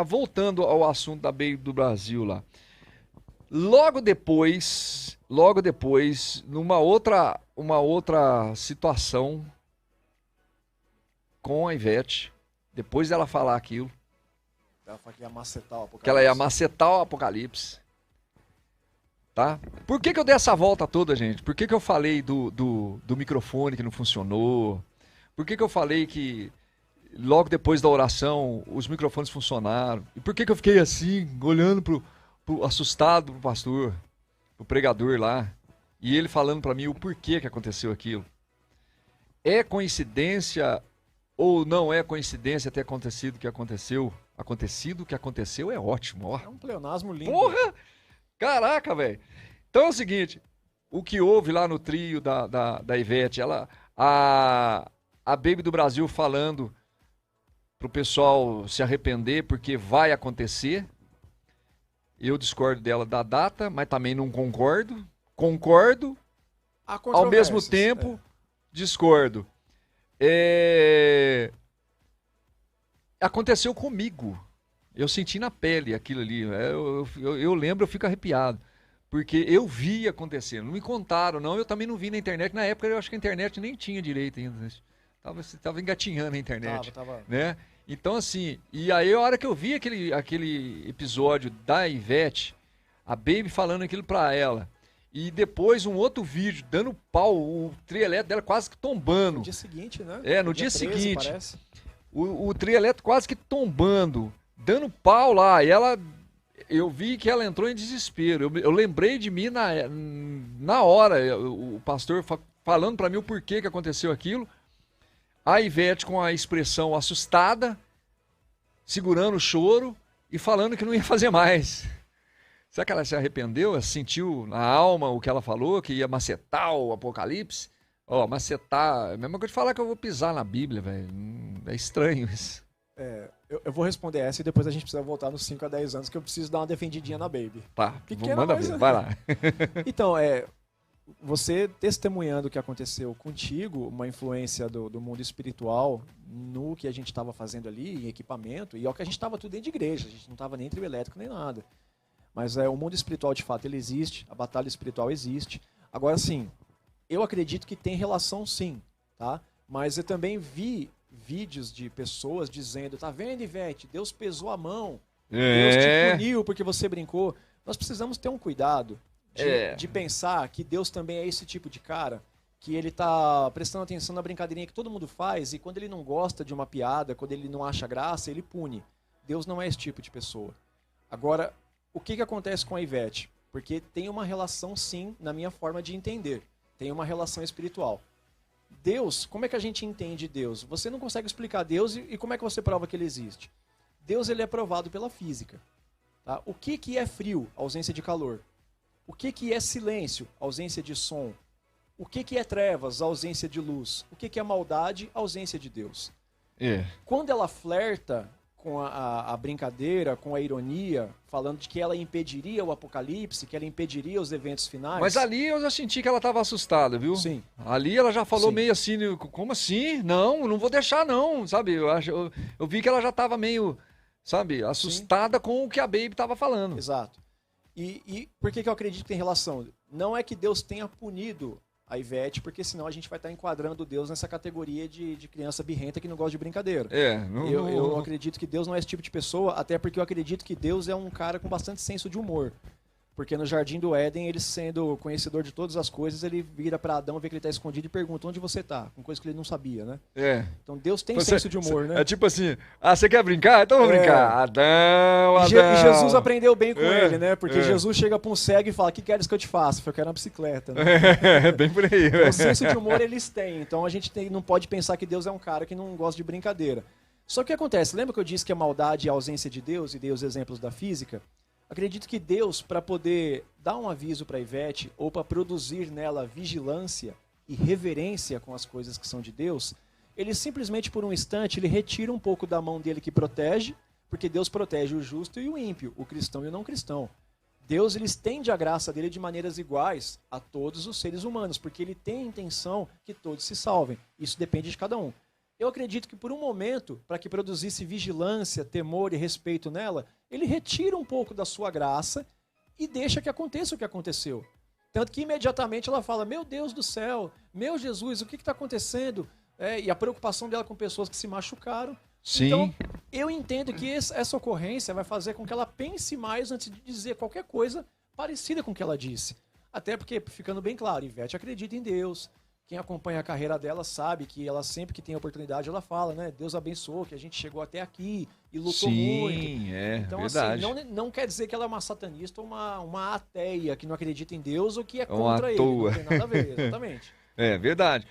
Voltando ao assunto da Baby do Brasil lá. Logo depois, numa outra situação com a Ivete, depois dela falar aquilo, Ela fala que ia macetar o Apocalipse. que ela ia macetar o Apocalipse, tá? Por que eu dei essa volta toda, gente? Por que eu falei do microfone que não funcionou? Por que eu falei que logo depois da oração os microfones funcionaram? E por que eu fiquei assim, olhando assustado pro pastor, pro pregador lá, e ele falando pra mim o porquê que aconteceu aquilo? É coincidência ou não é coincidência ter acontecido o que aconteceu? Acontecido o que aconteceu é ótimo, ó. É um pleonasmo lindo. Porra! Caraca, velho. Então é o seguinte, o que houve lá no trio da Ivete, a Baby do Brasil falando pro pessoal se arrepender porque vai acontecer. Eu discordo dela da data, mas também não concordo. Concordo, Há ao mesmo controvérsias, tempo, discordo. Aconteceu comigo. Eu senti na pele aquilo ali. Eu lembro, eu fico arrepiado. Porque eu vi acontecendo. Não me contaram, não. Eu também não vi na internet. Na época, eu acho que a internet nem tinha direito ainda. Tava engatinhando a internet. Tava. Né? Então, assim, e aí a hora que eu vi aquele episódio da Ivete, a Baby falando aquilo pra ela, e depois um outro vídeo dando pau, o trio elétrico dela quase que tombando. No dia seguinte, né? No dia 13, seguinte. Parece. O trio elétrico quase que tombando, dando pau lá, e eu vi que ela entrou em desespero. Eu lembrei de mim na hora, o pastor falando pra mim o porquê que aconteceu aquilo. A Ivete com a expressão assustada, segurando o choro e falando que não ia fazer mais. Será que ela se arrependeu? Ela sentiu na alma o que ela falou, que ia macetar o Apocalipse? Ó, macetar, é a mesma coisa de falar que eu vou pisar na Bíblia, velho. É estranho isso. Eu vou responder essa e depois a gente precisa voltar nos 5 a 10 anos que eu preciso dar uma defendidinha na Baby. Tá, Pequena, manda mas- ver, vai lá. Então, você testemunhando o que aconteceu contigo, uma influência do mundo espiritual no que a gente estava fazendo ali, em equipamento, e é o que a gente estava tudo dentro de igreja, a gente não estava nem trio elétrico nem nada. Mas o mundo espiritual, de fato, ele existe, a batalha espiritual existe. Agora, sim, eu acredito que tem relação sim, tá? Mas eu também vi vídeos de pessoas dizendo, tá vendo, Ivete, Deus pesou a mão, Deus te puniu porque você brincou. Nós precisamos ter um cuidado de pensar que Deus também é esse tipo de cara, que ele tá prestando atenção na brincadeirinha que todo mundo faz, e quando ele não gosta de uma piada, quando ele não acha graça, ele pune. Deus não é esse tipo de pessoa. Agora, o que acontece com a Ivete? Porque tem uma relação, sim, na minha forma de entender. Tem uma relação espiritual. Deus, como é que a gente entende Deus? Você não consegue explicar Deus e como é que você prova que ele existe? Deus, ele é provado pela física. Tá? O que é frio? Ausência de calor. O que é silêncio? Ausência de som. O que é trevas? Ausência de luz. O que é maldade? Ausência de Deus. Quando ela flerta com a brincadeira, com a ironia, falando de que ela impediria o apocalipse, que ela impediria os eventos finais... Mas ali eu já senti que ela estava assustada, viu? Sim. Ali ela já falou Sim. meio assim, como assim? Não vou deixar não, sabe? Eu vi que ela já estava meio, sabe, assustada com o que a Baby estava falando. Exato. E por que eu acredito que tem relação? Não é que Deus tenha punido a Ivete, porque senão a gente vai estar enquadrando Deus nessa categoria de criança birrenta que não gosta de brincadeira. Eu acredito que Deus não é esse tipo de pessoa, até porque eu acredito que Deus é um cara com bastante senso de humor. Porque no Jardim do Éden, ele sendo conhecedor de todas as coisas, ele vira para Adão, vê que ele está escondido e pergunta onde você está, com coisa que ele não sabia, né? Então Deus tem senso de humor, né? É tipo assim, você quer brincar? Então vamos brincar. Adão. E Jesus aprendeu bem com ele, né? Porque É. Jesus chega para um cego e fala, o que queres que eu te faça? Eu quero uma bicicleta, né? É bem por aí. Então, o senso de humor eles têm. Então a gente não pode pensar que Deus é um cara que não gosta de brincadeira. Só que o que acontece? Lembra que eu disse que a maldade é a ausência de Deus e dei os exemplos da física? Acredito que Deus, para poder dar um aviso para a Ivete ou para produzir nela vigilância e reverência com as coisas que são de Deus, ele simplesmente por um instante ele retira um pouco da mão dele que protege, porque Deus protege o justo e o ímpio, o cristão e o não cristão. Deus ele estende a graça dele de maneiras iguais a todos os seres humanos, porque ele tem a intenção que todos se salvem. Isso depende de cada um. Eu acredito que por um momento, para que produzisse vigilância, temor e respeito nela, ele retira um pouco da sua graça e deixa que aconteça o que aconteceu. Tanto que imediatamente ela fala, meu Deus do céu, meu Jesus, o que está acontecendo? E a preocupação dela com pessoas que se machucaram. Sim. Então, eu entendo que essa ocorrência vai fazer com que ela pense mais antes de dizer qualquer coisa parecida com o que ela disse. Até porque, ficando bem claro, Ivete acredita em Deus. Quem acompanha a carreira dela sabe que ela sempre que tem oportunidade, ela fala, né? Deus abençoou, que a gente chegou até aqui e lutou muito. Sim, Então, verdade. assim, não quer dizer que ela é uma satanista ou uma ateia que não acredita em Deus ou que é Uma contra ele. toa. Não tem nada a ver, exatamente. É verdade.